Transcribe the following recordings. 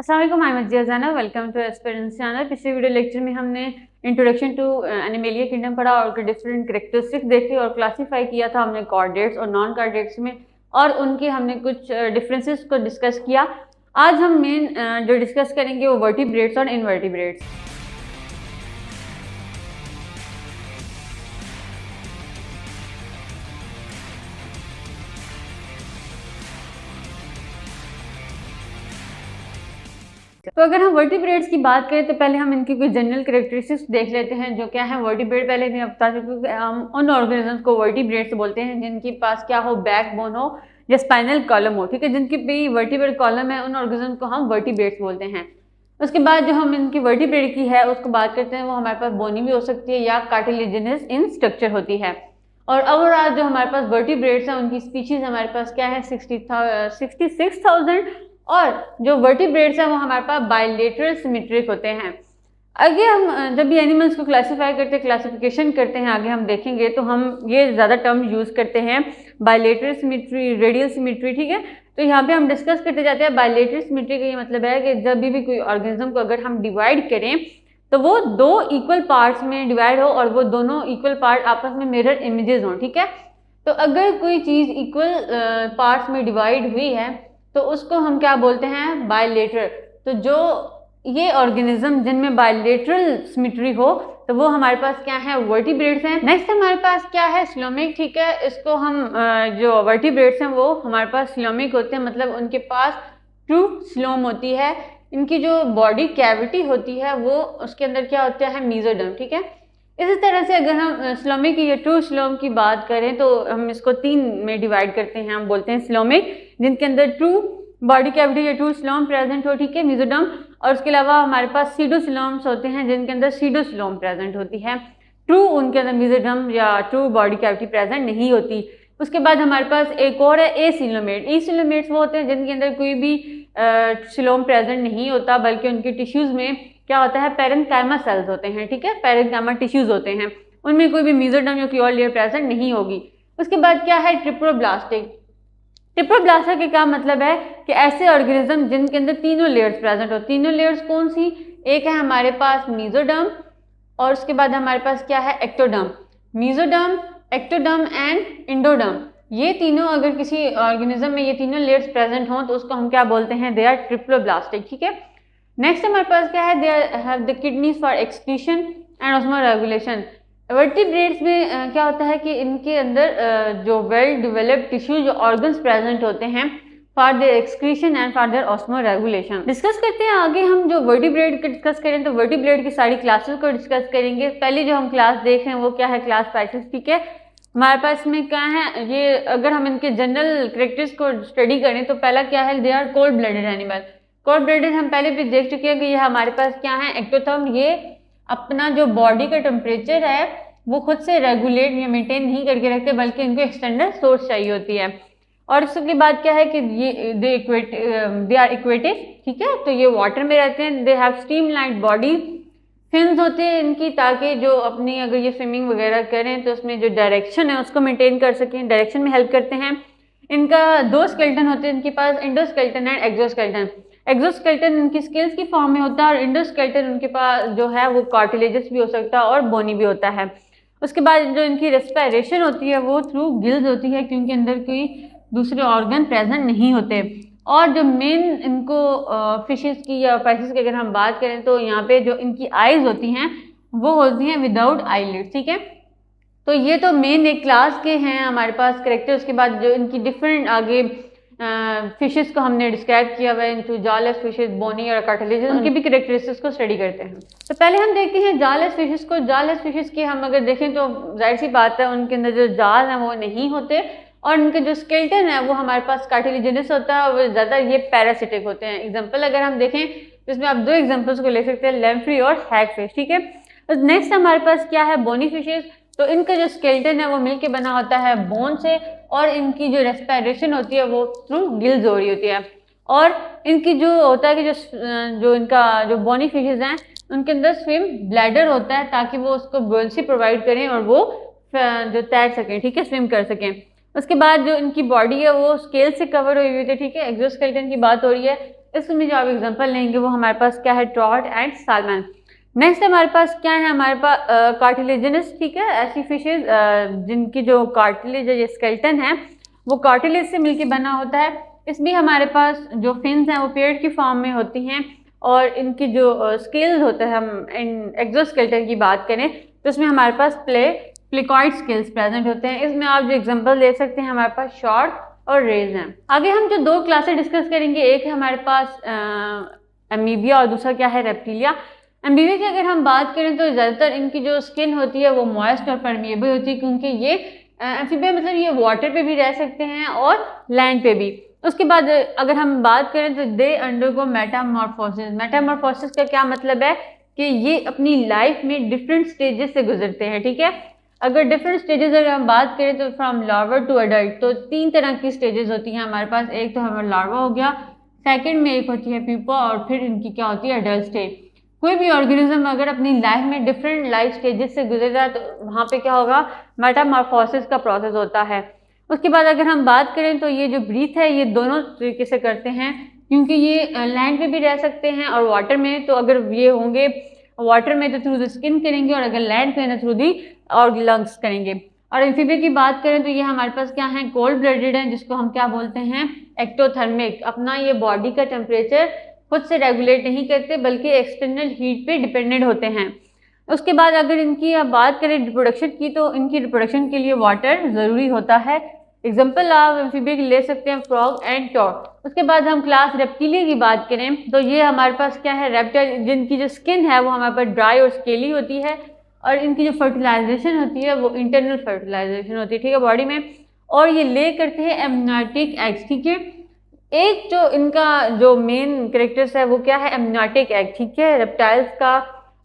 अस्सलाम वालेकुम, आई एम मजिया जाना। Welcome to aspirants channel. पिछले वीडियो लेक्चर में हमने इंट्रोडक्शन टू एनिमेलिया किंगडम पढ़ा और डिफरेंट कैरेक्टरिस्टिक्स देखी और क्लासीफाई किया था हमने कॉर्डेट्स और नॉन कॉर्डेट्स में, और उनके हमने कुछ डिफरेंसेस को डिस्कस किया। आज हम मेन जो डिस्कस करेंगे वो वर्टिब्रेट्स और इनवर्टिब्रेट्स। तो अगर हम वर्टिब्रेट्स की बात करें तो पहले हम इनकी कुछ जनरल कैरेक्टरिस्टिक्स देख लेते हैं। जो क्या है वर्टिब्रेट, पहले मैं बता चुकी हूँ हम उन ऑर्गेनिजम्स को वर्टिब्रेट्स बोलते हैं जिनके पास क्या हो, बैकबोन हो या स्पाइनल कॉलम हो। ठीक है, जिनके पे वर्टिब्रेट कॉलम है उन ऑर्गेनिजम्स को हम वर्टिब्रेट्स बोलते हैं। उसके बाद जो हम इनकी वर्टिब्रेट की है उसको बात करते हैं, वो हमारे पास बोनी भी हो सकती है या कार्टिलेजिनस इन स्ट्रक्चर होती है। और ओवरऑल जो हमारे पास वर्टिब्रेट्स हैं उनकी स्पीशीज हमारे पास क्या है 66,000, और जो वर्टिब्रेट्स हैं वो हमारे पास बायलेटरल सिमेट्रिक होते हैं। आगे हम जब भी एनिमल्स को क्लासीफाई करते हैं, क्लासिफिकेशन करते हैं, आगे हम देखेंगे तो हम ये ज़्यादा टर्म यूज़ करते हैं, बायलेटरल सिमेट्री, रेडियल सिमेट्री। ठीक है, तो यहाँ पे हम डिस्कस करते जाते हैं। बायलेटरल सिमेट्री का ये मतलब है कि जब भी कोई ऑर्गेनिज्म को अगर हम डिवाइड करें तो वो दो इक्वल पार्ट्स में डिवाइड हो और वो दोनों इक्वल पार्ट आपस में मिरर इमेजेस हों। ठीक है, तो अगर कोई चीज़ इक्वल पार्ट्स में डिवाइड हुई है तो उसको हम क्या बोलते हैं, बायलेटरल। तो जो ये ऑर्गेनिज्म जिनमें बायलेटरल सिमेट्री हो तो वो हमारे पास क्या है, वर्टिब्रेट्स हैं। नेक्स्ट हमारे पास क्या है, स्लोमिक। ठीक है, इसको हम जो वर्टिब्रेट्स हैं वो हमारे पास स्लोमिक होते हैं, मतलब उनके पास ट्रू स्लोम होती है। इनकी जो बॉडी कैविटी होती है वो उसके अंदर क्या होता है, मेसोडर्म। ठीक है, इसी तरह से अगर हम स्लोमिक या ट्रू स्लोम की बात करें तो हम इसको तीन में डिवाइड करते हैं। हम बोलते हैं स्लोमिक जिनके अंदर ट्रू बॉडी कैविटी या ट्रू स्लोम प्रेजेंट हो, ठीक है, मेसोडर्म। और उसके अलावा हमारे पास सीडोस्लोम्स होते हैं जिनके अंदर सीडोस्लोम प्रेजेंट होती है, ट्रू उनके अंदर मेसोडर्म या ट्रू बॉडी कैविटी प्रेजेंट नहीं होती। उसके बाद हमारे पास एक और है एसिलोमेट। एसिलोमेट्स वो होते हैं जिनके अंदर कोई भी स्लोम प्रेजेंट नहीं होता, बल्कि उनके टिश्यूज में क्या होता है, पैरेन्काइमा सेल्स होते हैं। ठीक है, पैरेन्काइमा टिश्यूज होते हैं, उनमें कोई भी मेसोडर्म या कोई और लेयर प्रेजेंट नहीं होगी। उसके बाद क्या है, ट्रिप्लोब्लास्टिक। ट्रिप्लोब्लास्टिक का क्या मतलब है कि ऐसे ऑर्गेनिज्म जिनके अंदर तीनों लेयर्स प्रेजेंट हो। तीनों लेयर्स कौन सी, एक है हमारे पास मेसोडर्म, और उसके बाद हमारे पास क्या है, ectoderm. Mesoderm, ectoderm and endoderm, ये तीनों अगर किसी ऑर्गेनिज्म में ये तीनों लेयर्स प्रेजेंट हों तो उसको हम क्या बोलते हैं, दे आर ट्रिप्लोब्लास्टिक। ठीक है, नेक्स्ट हमारे पास क्या है, they have the kidneys for excretion and osmoregulation. Vertebrates में क्या होता है कि इनके अंदर जो वेल डेवलप्ड टिश्यू जो ऑर्गन्स प्रेजेंट होते हैं for their excretion and for their osmoregulation. Discuss करते हैं आगे हम जो वर्टिब्रेट को डिस्कस करें तो वर्टिब्रेट की सारी क्लासेस को डिस्कस करेंगे। पहली जो हम क्लास देख रहे हैं वो क्या है, क्लास पैसेज। ठीक है, हमारे पास में क्या है, ये अगर हम इनके जनरल कैरेक्टर्स को स्टडी करें तो पहला क्या है, they are cold blooded animal. Cold blooded हम पहले भी देख चुके हैं कि ये हमारे पास क्या है, एक्टोथर्म। ये अपना जो बॉडी का टेम्परेचर है वो खुद से रेगुलेट या मेंटेन नहीं करके रखते, बल्कि इनको एक्सटर्नल सोर्स चाहिए होती है। और उसके बाद क्या है कि ये दे आर इक्वेटिव। ठीक है, तो ये वाटर में रहते हैं। दे हैव स्ट्रीमलाइन्ड बॉडी, फिन्स होते हैं इनकी, ताकि जो अपनी अगर ये स्विमिंग वगैरह करें तो उसमें जो डायरेक्शन है उसको मेंटेन कर सकें, डायरेक्शन में हेल्प करते हैं। इनका दो स्केलेटन होते हैं इनके पास, इंडोस्केलेटन एंड एक्सोस्केलेटन। एक्सोस्केलेटन इनकी स्केल्स की फॉर्म में होता है और इंडोस्केलेटन उनके पास जो है वो कार्टिलेजस भी हो सकता है और बोनी भी होता है। उसके बाद जो इनकी रेस्पिरेशन होती है वो थ्रू गिल्स होती है, क्योंकि अंदर कोई दूसरे ऑर्गन प्रेजेंट नहीं होते। और जो मेन इनको फिशेस की या फाइसेस की अगर हम बात करें तो यहाँ पे जो इनकी आईज होती हैं वो होती हैं विदाउट आईलिड्स। ठीक है, तो ये तो मेन एक क्लास के हैं हमारे पास कैरेक्टर। उसके बाद जो इनकी डिफरेंट आगे फिशेस को हमने डिस्क्राइब किया हुआ है इनटू जालेस फिशेस, बोनी और कार्टिलेजेस, उनकी भी कैरेक्टरिस्टिक्स को स्टडी करते हैं। तो पहले हम देखते हैं जालेस फिशेस को। जालेस फिशेस की हम अगर देखें तो जाहिर सी बात है उनके अंदर जो जाल हैं वो नहीं होते, और उनके जो स्केलेटन है वो हमारे पास कार्टिलेजिनस होता है, और ज़्यादा ये पैरासिटिक होते हैं। एग्जाम्पल अगर हम देखें तो इसमें आप दो एग्जाम्पल्स को ले सकते हैं, लैम्फ्री और हैग फिश। ठीक है, तो नेक्स्ट हमारे पास क्या है, बोनी फिशेस। तो इनका जो स्केलेटन है वो मिलके बना होता है बोन से, और इनकी जो रेस्पिरेशन होती है वो थ्रू गिल्स हो रही होती है। और इनकी जो होता है कि जो इनका जो बोनी फिशेस हैं उनके अंदर स्विम ब्लैडर होता है, ताकि वो उसको बुओयंसी प्रोवाइड करें और वो जो तैर सकें। ठीक है, स्विम कर सकें। उसके बाद जो इनकी बॉडी है वो स्केल से कवर हुई हुई थी। ठीक है, एक्सोस्केलेटन की बात हो रही है। इसमें जो आप एग्जांपल लेंगे वो हमारे पास क्या है, ट्रॉट एंड सालमन। नेक्स्ट हमारे पास क्या है, हमारे पास कार्टिलेजिनस, ठीक है, ऐसी फिशेज जिनकी जो कार्टिलेज या स्केलेटन है वो कार्टिलेज से मिलकर बना होता है। इसमें हमारे पास जो फिन्स हैं वो पेड़ की फॉर्म में होती हैं और इनकी जो स्केल्स होते हैं, हम एक्सोस्केलेटन की बात करें तो इसमें हमारे पास प्लिकॉइड स्केल्स प्रेजेंट होते हैं। इसमें आप जो एग्जांपल ले सकते हैं हमारे पास शॉर्क और रेज हैं। आगे हम जो दो क्लासेस डिस्कस करेंगे, एक है हमारे पास एमीबिया और दूसरा क्या है, रेप्टिलिया। एमीबिया की अगर हम बात करें तो ज़्यादातर इनकी जो स्किन होती है वो मॉइस्ट और परमिएबल होती है, क्योंकि ये एम्फीबिया मतलब ये वाटर पे भी रह सकते हैं और लैंड पे भी। उसके बाद अगर हम बात करें तो दे अंडरगो मेटामॉर्फोसिस। मेटामॉर्फोसिस का क्या मतलब है कि ये अपनी लाइफ में डिफरेंट स्टेजेस से गुजरते हैं, ठीक है। अगर डिफरेंट स्टेजेस अगर हम बात करें तो फ्रॉम लार्वा टू एडल्ट, तो 3 तरह की स्टेजेस होती हैं हमारे पास। एक तो हमारा लार्वा हो गया, सेकंड में एक होती है प्यूपा और फिर इनकी क्या होती है, एडल्ट स्टेज। कोई भी ऑर्गेनिज्म अगर अपनी लाइफ में डिफरेंट लाइफ स्टेजेस से गुजर रहा है तो वहाँ पे क्या होगा, मेटामॉर्फोसिस का प्रोसेस होता है। उसके बाद अगर हम बात करें तो ये जो ब्रीथ है ये दोनों तरीके से करते हैं, क्योंकि ये लैंड पे भी रह सकते हैं और वाटर में। तो अगर ये होंगे वाटर में तो थ्रू द स्किन करेंगे और अगर लैंड पे तो थ्रू दी और लंग्स करेंगे। और एम्फीबिया की बात करें तो ये हमारे पास क्या है, कोल्ड ब्लडेड है, जिसको हम क्या बोलते हैं, एक्टोथर्मिक। अपना ये बॉडी का टेम्परेचर खुद से रेगुलेट नहीं करते बल्कि एक्सटर्नल हीट पे डिपेंडेंट होते हैं। उसके बाद अगर इनकी आप बात करें रिप्रोडक्शन की, तो इनकी रिप्रोडक्शन के लिए वाटर ज़रूरी होता है। एग्जाम्पल आप एम्फीबिया की ले सकते हैं, फ्रॉग एंड टॉर्क। उसके बाद हम क्लास रेप्टिलिया की बात करें तो ये हमारे पास क्या है, रेप्टाइल, जिनकी जो स्किन है वो हमारे पास ड्राई और स्केली होती है और इनकी जो फर्टिलाइजेशन होती है वो इंटरनल फर्टिलाइजेशन होती है, ठीक है, बॉडी में। और ये ले करते हैं एमनाटिक एग्स, ठीक है। एक जो इनका जो मेन कैरेक्टर्स है वो क्या है, एमनाटिक एग, ठीक है, रेप्टाइल्स का।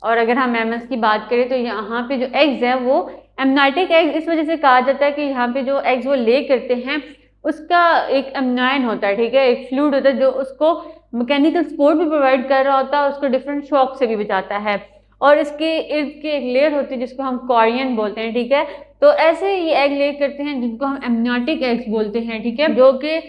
और अगर हम मैमल्स की बात करें तो यहाँ पे जो एग्स हैं वो एमनाटिक एग्स इस वजह से कहा जाता है कि यहाँ पे जो एग्स वो ले करते हैं उसका एक एमनाइन होता है, ठीक है, एक फ्लूइड होता है जो उसको मैकेनिकल सपोर्ट भी प्रोवाइड कर रहा होता है, उसको डिफरेंट शॉक से भी बचाता है। और इसके इर्द की एक लेयर होती है जिसको हम कॉरियन बोलते हैं, ठीक है। तो ऐसे ये एग ले करते हैं जिनको हम एमनाटिक एग्स बोलते हैं, ठीक है, जो कि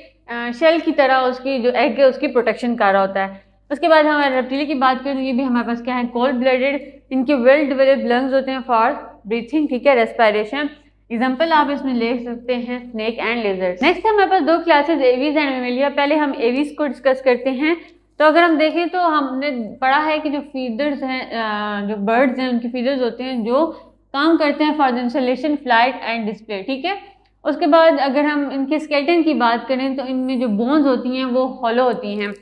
शेल की तरह उसकी जो एग है उसकी प्रोटेक्शन कर रहा होता है। उसके बाद हमारे रेप्टिलिया की बात करें तो ये भी हमारे पास क्या है, कोल्ड ब्लडेड। इनके वेल डेवलप्ड लंग्स होते हैं फॉर ब्रीथिंग, ठीक है, रेस्पिरेशन। एग्जाम्पल आप इसमें ले सकते हैं स्नेक एंड लेजर्ड। नेक्स्ट हमारे पास 2 क्लासेस एवीज एंड मेमेलिया। पहले हम एवीज को डिस्कस करते हैं। तो अगर हम देखें तो हमने पढ़ा है कि जो फीडर्स हैं, जो बर्ड्स हैं, उनके फीडर्स होते हैं जो काम करते हैं for the insulation, flight and display, ठीक है। उसके बाद अगर हम इनके स्केलेटन की बात करें तो इनमें जो बोन्स होती हैं वो हॉलो होती हैं,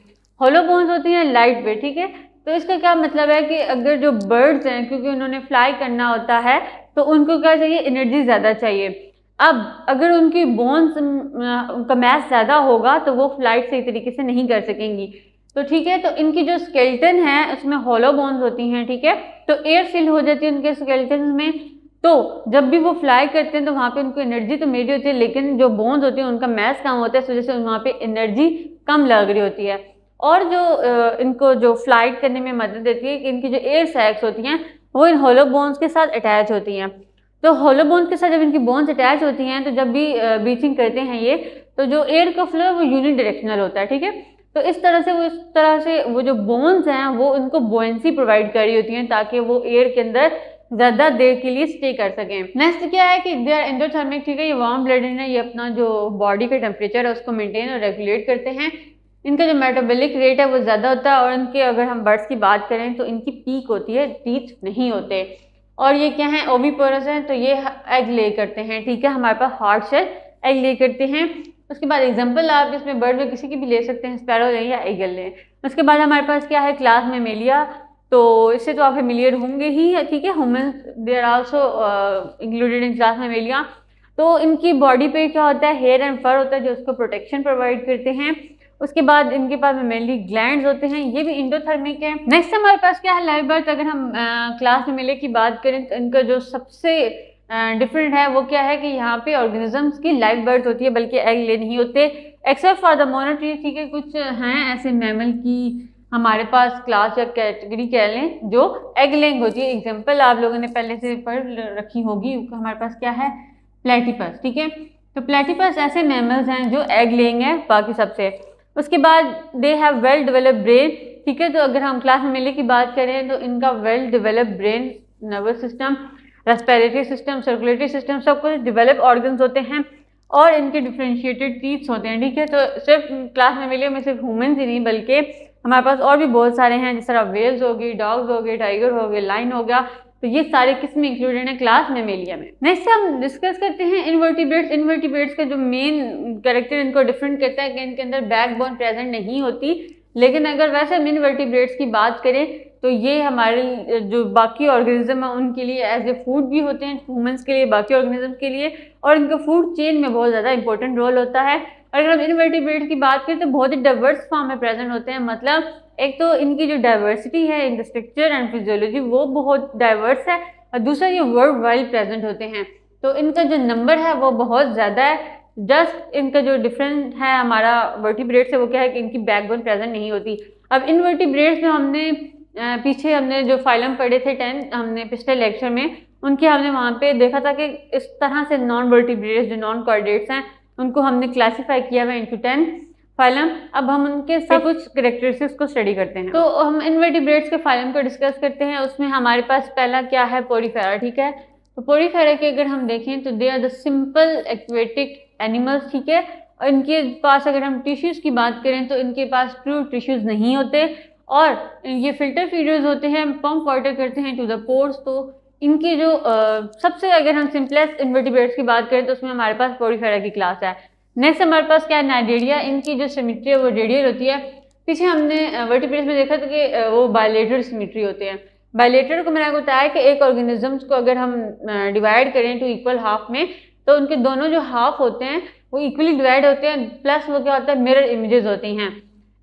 हॉलो बोन्स होती हैं, लाइट वेट, ठीक है। तो इसका क्या मतलब है कि अगर जो बर्ड्स हैं, क्योंकि उन्होंने फ्लाई करना होता है तो उनको क्या चाहिए, एनर्जी ज़्यादा चाहिए। अब अगर उनकी बोन्स, उनका मैस ज़्यादा होगा तो वो फ्लाइट सही तरीके से नहीं कर सकेंगी, तो ठीक है। तो इनकी जो स्केलेटन है उसमें हॉलो बोन्स होती हैं, ठीक है। तो एयर फिल हो जाती है उनके स्केलेटन में, तो जब भी वो फ्लाई करते हैं तो वहाँ पे उनको एनर्जी तो मिल रही होती है, लेकिन जो बोन्स होती हैं उनका मैस कम होता है, इस वजह से वहाँ पे एनर्जी कम लग रही होती है। और जो इनको जो फ्लाइट करने में मदद देती है कि इनकी जो एयर सैक्स होती हैं वो इन हॉलो बोन्स के साथ अटैच होती हैं। तो हॉलो बोन्स के साथ जब इनकी बोन्स अटैच होती हैं तो जब भी ब्रीथिंग करते हैं ये, तो जो एयर का फ्लो है वो यूनिडायरेक्शनल होता है, ठीक है। तो इस तरह से वो जो बोन्स हैं वो इनको बुओयेंसी प्रोवाइड कर रही होती हैं ताकि वो एयर के अंदर ज़्यादा देर के लिए स्टे कर सकें। नेक्स्ट क्या है कि दे आर एंडोथर्मिक, ठीक है, ये वार्म ब्लडेड है, ये अपना जो बॉडी का टेम्परेचर है उसको मेंटेन और रेगुलेट करते हैं। इनका जो मेटाबॉलिक रेट है वो ज़्यादा होता है और इनके अगर हम बर्ड्स की बात करें तो इनकी पीक होती है, टीथ नहीं होते। और ये क्या है, ओविपोरस हैं, तो ये एग ले करते हैं, ठीक है, हमारे पास हार्ड शेल एग ले करते हैं। उसके बाद एग्जाम्पल आप इसमें बर्ड में किसी की भी ले सकते हैं, स्पैरो लें या ईगल लें। उसके बाद हमारे पास क्या है, क्लास मेमेलिया, तो इससे तो आप फेमिलियर होंगे ही, ठीक है। Human they are also included in class Mammalia. तो इनकी बॉडी पे क्या होता है, हेयर एंड फर होता है जो उसको प्रोटेक्शन प्रोवाइड करते हैं। उसके बाद इनके पास मेनली ग्लैंड्स होते हैं, ये भी इंडोथर्मिक है। नेक्स्ट हमारे पास क्या है, लाइव बर्थ। अगर हम क्लास मेमेलिया की बात करें तो इनका जो सबसे डिफरेंट है वो क्या है कि यहाँ पे ऑर्गेनिजम्स की लाइव बर्थ होती है, बल्कि एग ले नहीं होते, एक्सेप्ट फॉर द मोनोट्री, ठीक है। कुछ हैं ऐसे मैमल की हमारे पास क्लास या कैटेगरी कह लें जो एग लेइंग होती है। एग्जाम्पल आप लोगों ने पहले से पढ़ रखी होगी, हमारे पास क्या है, प्लेटिपस, ठीक है। तो प्लेटिपस ऐसे मैमल्स हैं जो एग लेइंग है बाकी सबसे। उसके बाद they have well developed brain, ठीक है। तो अगर हम क्लास मेमोरी की बात करें तो इनका well developed brain, nervous system, respiratory system, circulatory system, सब कुछ डेवलप ऑर्गन्स होते हैं और इनके डिफरेंशिएटेड टीथ्स होते हैं, ठीक है। तो सिर्फ क्लास मेमोरी में सिर्फ ह्यूमंस ही नहीं बल्कि हमारे पास और भी बहुत सारे हैं, जिस तरह वेल्स हो गई, डॉग्स हो गए, टाइगर हो गए, लाइन हो गया। तो ये सारे किस्में इंक्लूडेड हैं क्लास मेमेलिया में। नेक्स्ट हम डिस्कस करते हैं इनवर्टिब्रेट्स। इनवर्टिब्रेट्स का जो मेन कैरेक्टर इनको डिफरेंट करता है कि इनके अंदर बैकबोन प्रेजेंट नहीं होती, लेकिन अगर वैसे हम इनवर्टिब्रेट्स की बात करें तो ये हमारे जो बाकी ऑर्गेनिज्म है उनके लिए एज ए फूड भी होते हैं, ह्यूमंस के लिए, बाकी ऑर्गेनिज्म के लिए, और इनका फूड चेन में बहुत ज़्यादा इंपॉर्टेंट रोल होता है। अगर हम इनवर्टिब्रेट्स की बात करें तो बहुत ही डाइवर्स फॉर्म में प्रेजेंट होते हैं, मतलब एक तो इनकी जो डाइवर्सिटी है in the structure and physiology वो बहुत डाइवर्स है, और दूसरा ये वर्ल्ड वाइड प्रेजेंट होते हैं। तो इनका जो नंबर है वो बहुत ज़्यादा है। जस्ट इनका जो डिफरेंस है हमारा वर्टिब्रेट से वो क्या है कि इनकी बैकबोन प्रेजेंट नहीं होती। अब इनवर्टिब्रेट्स में हमने पीछे हमने जो फाइलम पढ़े थे 10 हमने पिछले लेक्चर में, उनके हमने वहाँ पे देखा था कि इस तरह से नॉन वर्टिब्रेट्स जो नॉन कॉर्डेट्स हैं उनको हमने क्लासीफाई किया हुआ इंटू 10 फाइलम। अब हम उनके सब कुछ कैरेक्टरिस्टिक्स को स्टडी करते हैं। तो हम इनवर्टिब्रेट्स के फाइलम को डिस्कस करते हैं। उसमें हमारे पास पहला क्या है, पोरीफेरा, ठीक है। तो पोरीफेरा के अगर हम देखें तो they are the simple aquatic animals, ठीक है। और इनके पास अगर हम टिश्यूज़ की बात करें तो इनके पास ट्रू टिश्यूज़ नहीं होते, और ये फिल्टर फीडर्स होते हैं, पंप वाटर करते हैं टू द पोर्स। तो इनकी जो सबसे अगर हम सिंपलेस्ट इनवर्टिब्रेट्स की बात करें तो उसमें हमारे पास पोरीफेरा की क्लास है। नेक्स्ट हमारे पास क्या है, नाइडेरिया। इनकी जो सिमेट्री है वो रेडियल होती है। पीछे हमने वर्टिब्रेट्स में देखा था कि वो बायलेटरल सिमेट्री होते हैं। बायलेटरल को मैंने आपको बताया कि एक ऑर्गेनिजम्स को अगर हम डिवाइड करें टू इक्वल हाफ में तो उनके दोनों जो हाफ होते हैं वो इक्वली डिवाइड होते हैं, प्लस वो क्या होता है, मिरर इमेजेस होती हैं।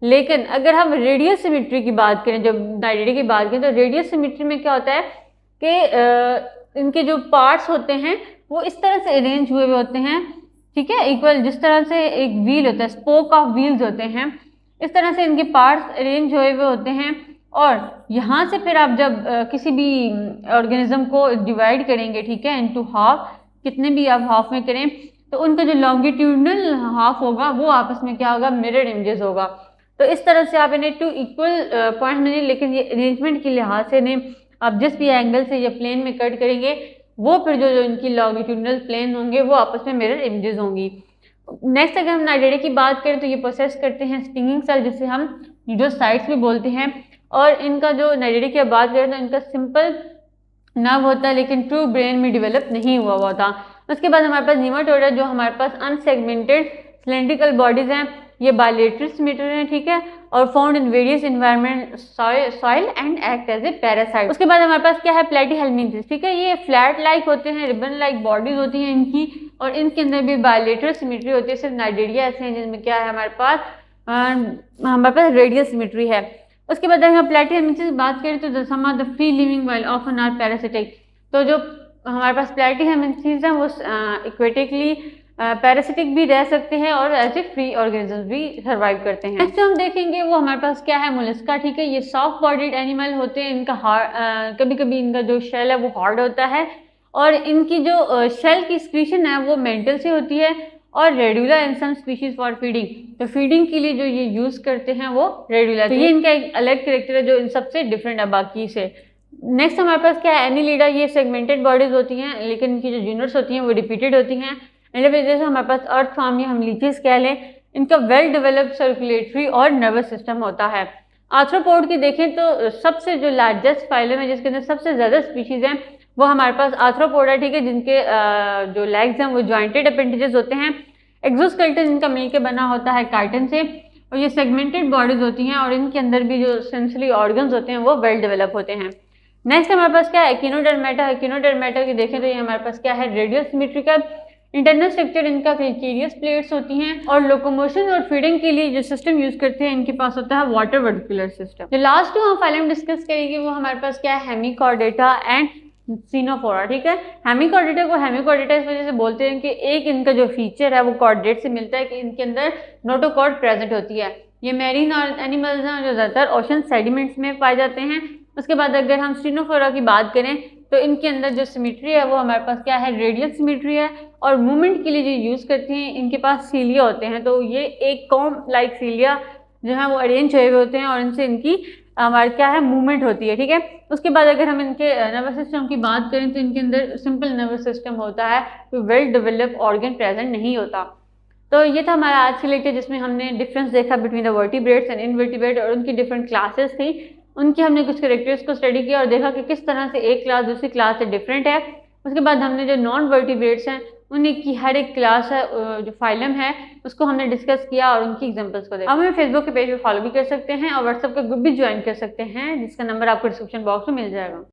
लेकिन अगर हम रेडियल सिमेट्री की बात करें, जब नाइडेरिया की बात करें तो रेडियल सिमेट्री में क्या होता है कि इनके जो पार्ट्स होते हैं वो इस तरह से अरेंज हुए हुए होते हैं, ठीक है, इक्वल, जिस तरह से एक व्हील होता है, स्पोक ऑफ व्हील्स होते हैं, इस तरह से इनके पार्ट्स अरेंज हुए हुए होते हैं। और यहाँ से फिर आप जब किसी भी ऑर्गेनिज्म को डिवाइड करेंगे, ठीक है, इनटू हाफ, कितने भी आप हाफ में करें तो उनका जो लॉन्गिट्यूडनल हाफ होगा वो आपस में क्या होगा, मिरर इमेजेस होगा। तो इस तरह से आप इन्हें टू इक्वल पॉइंट में नहीं, लेकिन ये अरेंजमेंट के लिहाज से इन्हें आप जिस भी एंगल से ये प्लेन में कट करेंगे वो फिर जो इनकी लॉन्गिट्यूडनल प्लेन होंगे वो आपस में मिरर इमेजेस होंगी। नेक्स्ट अगर हम नाइडेरिया की बात करें तो ये प्रोसेस करते हैं स्टिंगिंग सेल, जिसे हम न्यूरोसाइट्स भी बोलते हैं। और इनका जो नाइडेरिया की बात करें तो इनका सिंपल नर्व होता है लेकिन ट्रू ब्रेन में डेवलप नहीं हुआ हुआ था। उसके बाद हमारे पास निमाटोडा, जो हमारे पास अनसेगमेंटेड सिलेंड्रिकल बॉडीज हैं, ये बायलेटरल सिमेट्री हैं, ठीक है, और found in various environment soil and act as a parasite. उसके बाद हमारे पास क्या है, प्लेटीहेल्मिन्थेस, ठीक है, ये फ्लैट लाइक होते हैं, रिबन लाइक बॉडीज होती हैं इनकी, और इनके अंदर भी बायलेटरल सिमेट्री होती है। सिर्फ नाइडेरिया ऐसे हैं जिनमें क्या है, हमारे पास रेडियल सिमेट्री है। उसके बाद अगर हम प्लेटीहेल्मिन्थेस की बात करें तो some of the free living while often are parasitic. तो जो हमारे पास प्लेटीहेल्मिन्थेस हैं वो इक्वेटिकली पैरासिटिक भी रह सकते हैं और ऐसे फ्री ऑर्गेनिजम्स भी सर्वाइव करते हैं। नेक्स्ट हम देखेंगे वो हमारे पास क्या है, मोलस्का, ठीक है। ये सॉफ्ट बॉडीड एनिमल होते हैं, इनका कभी कभी इनका जो शेल है वो हार्ड होता है, और इनकी जो शेल की एक्सक्रीशन है वो मेंटल से होती है, और radula in some species for feeding. तो फीडिंग के लिए जो ये यूज करते हैं वो रेडुला, तो ये इनका एक अलग कैरेक्टर है जो इन सबसे डिफरेंट है बाकी से। नेक्स्ट हमारे पास क्या है, एनिलिडा। ये सेगमेंटेड बॉडीज होती हैं लेकिन इनकी जो यूनिट्स होती हैं वो रिपीटेड होती हैं। जैसे हमारे पास अर्थ फॉर्म या हम लीचेस कह लें, इनका वेल डेवलप्ड सर्कुलेटरी और नर्वस सिस्टम होता है। आर्थ्रोपोड की देखें तो सबसे जो लार्जेस्ट फाइलम है जिसके अंदर सबसे ज़्यादा स्पीशीज़ हैं वो हमारे पास आर्थ्रोपोड है, ठीक है, जिनके जो लेग्स हैं वो जॉइंटेड अपेंडेजेस होते हैं। एक्सोस्केलेटन इनका मिलकर बना होता है काइटिन से, और ये सेगमेंटेड बॉडीज होती हैं, और इनके अंदर भी जो सेंसरी ऑर्गन्स होते हैं वो वेल डेवलप होते हैं। नेक्स्ट हमारे पास क्या है, एकिनोडर्मेटा। एकिनोडर्मेटा की देखें तो ये हमारे पास क्या है, रेडियल सिमेट्रिकल। इंटरनल स्ट्रक्चर इनका कैल्केरियस प्लेट्स होती हैं, और लोकोमोशन और फीडिंग के लिए जो सिस्टम यूज करते हैं इनके पास होता है वाटर वर्टिकुलर सिस्टम। जो लास्ट हम फाइलम डिस्कस करेंगे वो हमारे पास क्या है, हेमिकॉर्डेटा एंड सीनोफोरा, ठीक है। हेमिकॉर्डेटा को हेमिकॉर्डेटा इस वजह से बोलते हैं कि एक इनका जो फीचर है वो कॉर्डेट से मिलता है कि इनके अंदर नोटोकॉर्ड प्रेजेंट होती है। ये मैरीन एनिमल्स हैं जो ज़्यादातर ओशन सेडिमेंट्स में पाए जाते हैं। उसके बाद अगर हम सीनोफोरा की बात करें तो इनके अंदर जो सिमेट्री है वो हमारे पास क्या है, रेडियल सिमेट्री है। और मूवमेंट के लिए जो यूज़ करते हैं इनके पास सीलिया होते हैं, तो ये एक कॉम लाइक सीलिया जो है वो अरेंज हुए होते हैं और इनसे इनकी हमारे क्या है मूवमेंट होती है, ठीक है। उसके बाद अगर हम इनके नर्वस सिस्टम की बात करें तो इनके अंदर सिंपल नर्वस सिस्टम होता है, तो वेल डेवलप ऑर्गन प्रेजेंट नहीं होता। तो ये था हमारा आज के लेक्चर जिसमें हमने डिफरेंस देखा between the vertebrates and invertebrate और उनकी डिफरेंट क्लासेस थी। उनकी हमने कुछ कैरेक्टर्स को स्टडी किया और देखा कि किस तरह से एक क्लास दूसरी क्लास से डिफरेंट है। उसके बाद हमने जो नॉन वर्टिब्रेट्स हैं उन्हीं की हर एक क्लास है जो फाइलम है उसको हमने डिस्कस किया और उनकी एग्जांपल्स को देखा। अब हमें फेसबुक के पेज पे फॉलो भी कर सकते हैं और व्हाट्सएप का ग्रुप भी ज्वाइन कर सकते हैं जिसका नंबर आपको डिस्क्रिप्शन बॉक्स में मिल जाएगा।